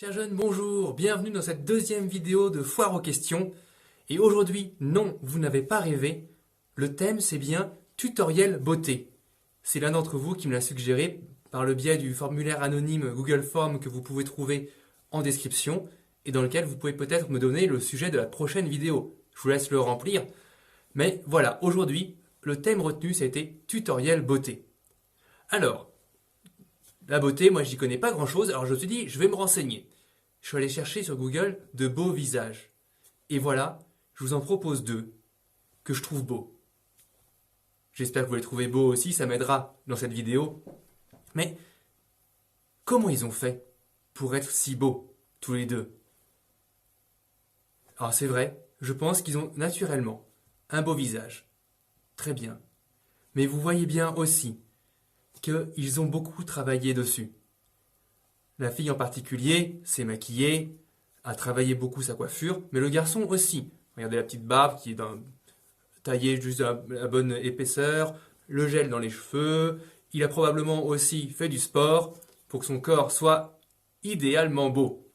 Chers jeunes, bonjour, bienvenue dans cette deuxième vidéo de Foire aux questions. Et aujourd'hui, non, vous n'avez pas rêvé, le thème c'est bien tutoriel beauté. C'est l'un d'entre vous qui me l'a suggéré par le biais du formulaire anonyme Google Form que vous pouvez trouver en description et dans lequel vous pouvez peut-être me donner le sujet de la prochaine vidéo. Je vous laisse le remplir. Mais voilà, aujourd'hui, le thème retenu ça a été tutoriel beauté. Alors, la beauté, moi j'y connais pas grand-chose, alors je me suis dit, je vais me renseigner. Je suis allé chercher sur Google de beaux visages. Et voilà, je vous en propose deux que je trouve beaux. J'espère que vous les trouvez beaux aussi, ça m'aidera dans cette vidéo. Mais comment ils ont fait pour être si beaux, tous les deux? Alors c'est vrai, je pense qu'ils ont naturellement un beau visage. Très bien. Mais vous voyez bien aussi qu'ils ont beaucoup travaillé dessus. La fille en particulier s'est maquillée, a travaillé beaucoup sa coiffure, mais le garçon aussi. Regardez la petite barbe qui est taillée juste à la bonne épaisseur, le gel dans les cheveux. Il a probablement aussi fait du sport pour que son corps soit idéalement beau.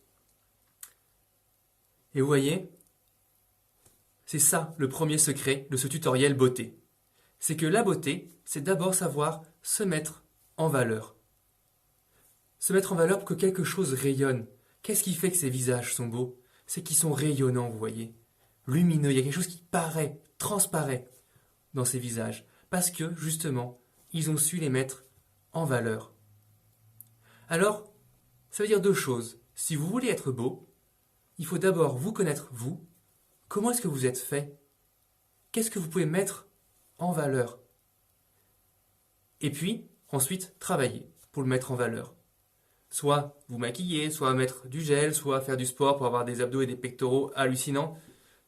Et vous voyez, c'est ça le premier secret de ce tutoriel beauté. C'est que la beauté, c'est d'abord savoir se mettre en valeur. Se mettre en valeur pour que quelque chose rayonne. Qu'est-ce qui fait que ces visages sont beaux? C'est qu'ils sont rayonnants, vous voyez. Lumineux, il y a quelque chose qui paraît, transparaît dans ces visages. Parce que, justement, ils ont su les mettre en valeur. Alors, ça veut dire deux choses. Si vous voulez être beau, il faut d'abord vous connaître, vous. Comment est-ce que vous êtes fait? Qu'est-ce que vous pouvez mettre en valeur? Et puis, ensuite, travailler pour le mettre en valeur. Soit vous maquiller, soit mettre du gel, soit faire du sport pour avoir des abdos et des pectoraux hallucinants,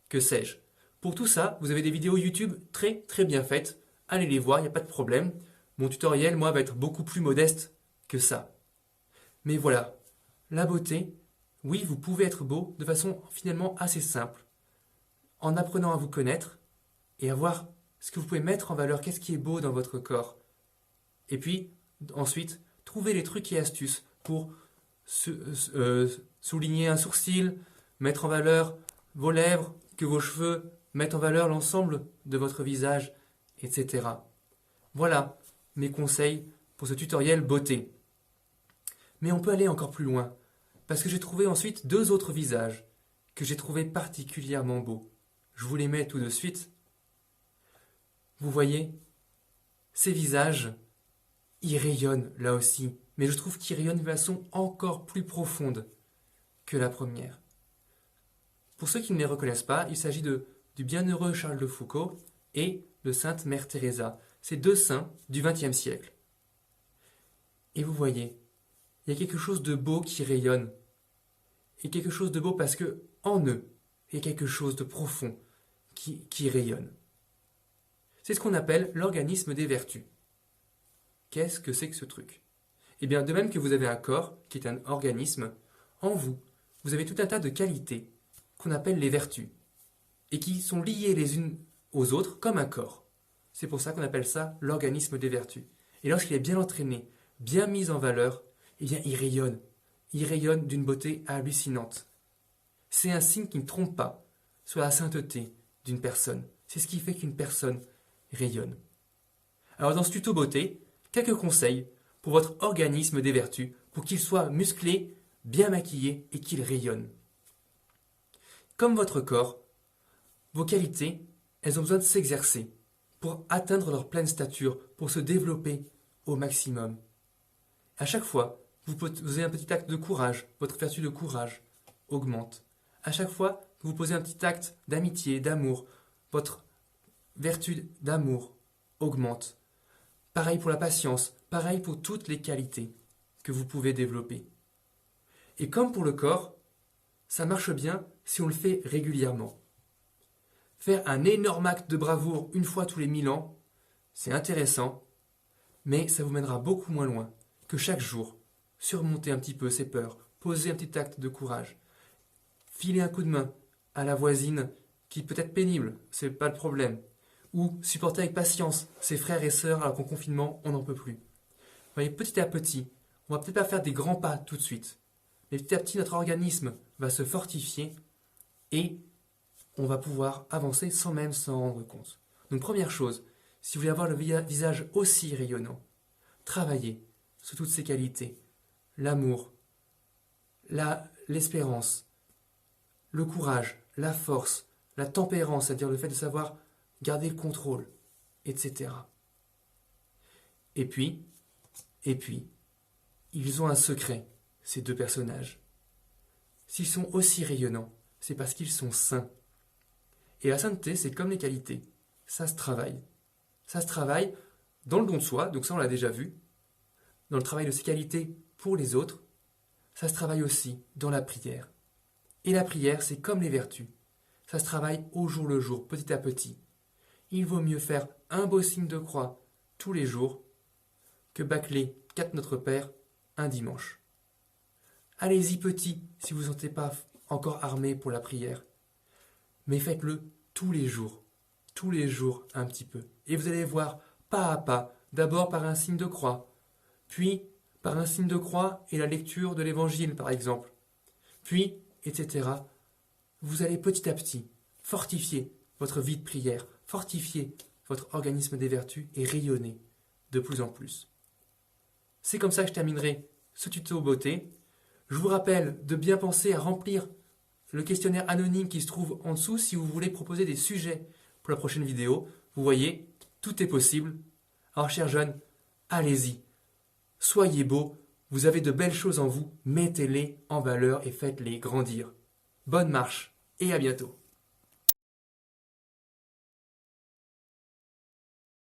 que sais-je. Pour tout ça, vous avez des vidéos YouTube très très bien faites. Allez les voir, il n'y a pas de problème. Mon tutoriel, moi, va être beaucoup plus modeste que ça. Mais voilà, la beauté, oui, vous pouvez être beau de façon finalement assez simple, en apprenant à vous connaître et à voir ce que vous pouvez mettre en valeur, qu'est-ce qui est beau dans votre corps. Et puis, ensuite, trouver les trucs et astuces pour souligner un sourcil, mettre en valeur vos lèvres, que vos cheveux mettent en valeur l'ensemble de votre visage, etc. Voilà mes conseils pour ce tutoriel beauté. Mais on peut aller encore plus loin, parce que j'ai trouvé ensuite deux autres visages que j'ai trouvés particulièrement beaux. Je vous les mets tout de suite. Vous voyez, ces visages, ils rayonnent là aussi, mais je trouve qu'ils rayonnent de façon encore plus profonde que la première. Pour ceux qui ne les reconnaissent pas, il s'agit du bienheureux Charles de Foucault et de Sainte Mère Teresa, ces deux saints du XXe siècle. Et vous voyez, il y a quelque chose de beau qui rayonne, et quelque chose de beau parce que en eux, il y a quelque chose de profond qui rayonne. C'est ce qu'on appelle l'organisme des vertus. Qu'est-ce que c'est que ce truc? Eh bien, de même que vous avez un corps, qui est un organisme, en vous, vous avez tout un tas de qualités qu'on appelle les vertus, et qui sont liées les unes aux autres comme un corps. C'est pour ça qu'on appelle ça l'organisme des vertus. Et lorsqu'il est bien entraîné, bien mis en valeur, eh bien, il rayonne. Il rayonne d'une beauté hallucinante. C'est un signe qui ne trompe pas sur la sainteté d'une personne. C'est ce qui fait qu'une personne rayonne. Alors, dans ce tuto beauté, quelques conseils pour votre organisme des vertus, pour qu'il soit musclé, bien maquillé et qu'il rayonne. Comme votre corps, vos qualités, elles ont besoin de s'exercer pour atteindre leur pleine stature, pour se développer au maximum. À chaque fois, vous avez un petit acte de courage, votre vertu de courage augmente. À chaque fois que vous posez un petit acte d'amitié, d'amour, votre vertu d'amour augmente. Pareil pour la patience, pareil pour toutes les qualités que vous pouvez développer. Et comme pour le corps, ça marche bien si on le fait régulièrement. Faire un énorme acte de bravoure une fois tous les 1000 ans, c'est intéressant, mais ça vous mènera beaucoup moins loin que chaque jour surmonter un petit peu ses peurs, poser un petit acte de courage, filer un coup de main à la voisine qui peut être pénible, c'est pas le problème, ou supporter avec patience ses frères et sœurs alors qu'en confinement, on n'en peut plus. Vous voyez, petit à petit, on va peut-être pas faire des grands pas tout de suite, mais petit à petit notre organisme va se fortifier et on va pouvoir avancer sans même s'en rendre compte. Donc première chose, si vous voulez avoir le visage aussi rayonnant, travaillez sur toutes ces qualités. L'amour, l'espérance, le courage, la force, la tempérance, c'est-à-dire le fait de savoir garder le contrôle, etc. Et puis, ils ont un secret, ces deux personnages. S'ils sont aussi rayonnants, c'est parce qu'ils sont saints. Et la sainteté, c'est comme les qualités. Ça se travaille. Ça se travaille dans le don de soi, donc ça on l'a déjà vu, dans le travail de ses qualités pour les autres. Ça se travaille aussi dans la prière. Et la prière, c'est comme les vertus. Ça se travaille au jour le jour, petit à petit. Il vaut mieux faire un beau signe de croix tous les jours que bâcler 4 Notre Père un dimanche. Allez-y petit si vous ne vous sentez pas encore armé pour la prière. Mais faites-le tous les jours un petit peu. Et vous allez voir pas à pas, d'abord par un signe de croix, puis par un signe de croix et la lecture de l'Évangile par exemple, puis, etc. Vous allez petit à petit fortifier votre vie de prière, fortifier votre organisme des vertus et rayonner de plus en plus. C'est comme ça que je terminerai ce tuto beauté. Je vous rappelle de bien penser à remplir le questionnaire anonyme qui se trouve en dessous si vous voulez proposer des sujets pour la prochaine vidéo. Vous voyez, tout est possible. Alors chers jeunes, allez-y. Soyez beaux, vous avez de belles choses en vous, mettez-les en valeur et faites-les grandir. Bonne marche et à bientôt.